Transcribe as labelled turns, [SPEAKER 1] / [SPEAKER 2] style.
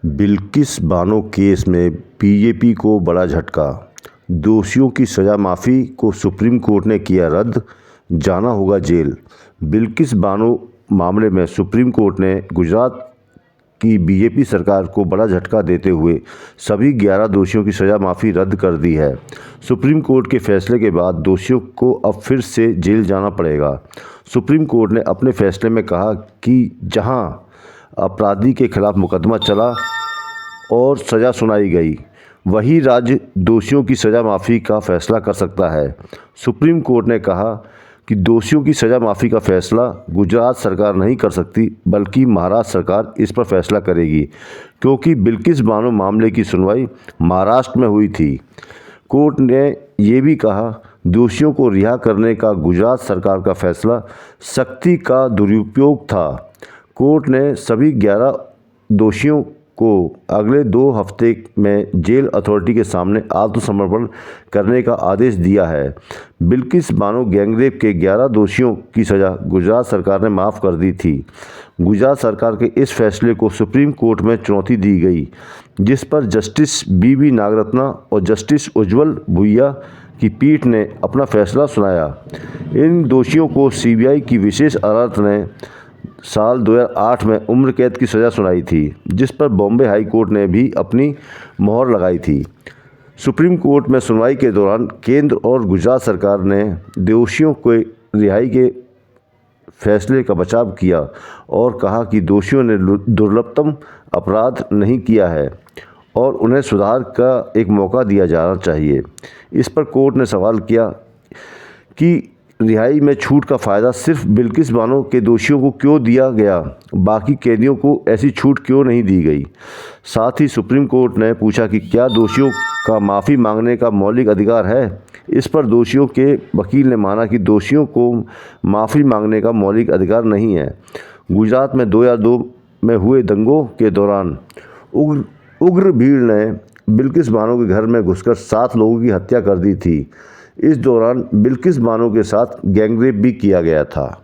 [SPEAKER 1] Bilkis Bano case में BJP को बड़ा झटका, दोषियों की सजा माफ़ी को सुप्रीम कोर्ट ने किया रद्द, जाना होगा जेल। बिल्किस बानो मामले में सुप्रीम कोर्ट ने गुजरात की बीजेपी सरकार को बड़ा झटका देते हुए सभी 11 दोषियों की सजा माफ़ी रद्द कर दी है। सुप्रीम कोर्ट के फैसले के बाद दोषियों को अब फिर से जेल जाना पड़ेगा। सुप्रीम कोर्ट ने अपने फैसले में कहा कि जहां अपराधी के खिलाफ मुकदमा चला और सज़ा सुनाई गई, वही राज्य दोषियों की सज़ा माफ़ी का फैसला कर सकता है। सुप्रीम कोर्ट ने कहा कि दोषियों की सज़ा माफ़ी का फैसला गुजरात सरकार नहीं कर सकती, बल्कि महाराष्ट्र सरकार इस पर फैसला करेगी, क्योंकि बिल्किस बानो मामले की सुनवाई महाराष्ट्र में हुई थी। कोर्ट ने ये भी कहा, दोषियों को रिहा करने का गुजरात सरकार का फैसला शक्ति का दुरुपयोग था। कोर्ट ने सभी 11 दोषियों को अगले 2 हफ्ते में जेल अथॉरिटी के सामने आत्मसमर्पण करने का आदेश दिया है। बिल्किस बानो गैंगरेप के 11 दोषियों की सज़ा गुजरात सरकार ने माफ़ कर दी थी। गुजरात सरकार के इस फैसले को सुप्रीम कोर्ट में चुनौती दी गई, जिस पर जस्टिस बी नागरत्ना और जस्टिस उज्ज्वल भुइया की पीठ ने अपना फैसला सुनाया। इन दोषियों को सीबीआई की विशेष अदालत ने साल 2008 में उम्र कैद की सज़ा सुनाई थी, जिस पर बॉम्बे हाई कोर्ट ने भी अपनी मोहर लगाई थी। सुप्रीम कोर्ट में सुनवाई के दौरान केंद्र और गुजरात सरकार ने दोषियों को रिहाई के फैसले का बचाव किया और कहा कि दोषियों ने दुर्लभतम अपराध नहीं किया है और उन्हें सुधार का एक मौका दिया जाना चाहिए। इस पर कोर्ट ने सवाल किया कि रिहाई में छूट का फ़ायदा सिर्फ बिल्किस बानो के दोषियों को क्यों दिया गया, बाकी कैदियों को ऐसी छूट क्यों नहीं दी गई। साथ ही सुप्रीम कोर्ट ने पूछा कि क्या दोषियों का माफ़ी मांगने का मौलिक अधिकार है। इस पर दोषियों के वकील ने माना कि दोषियों को माफ़ी मांगने का मौलिक अधिकार नहीं है। गुजरात में 2002 में हुए दंगों के दौरान उग्र भीड़ ने बिल्किस बानो के घर में घुसकर 7 लोगों की हत्या कर दी थी। इस दौरान बिल्किस बानो के साथ गैंगरेप भी किया गया था।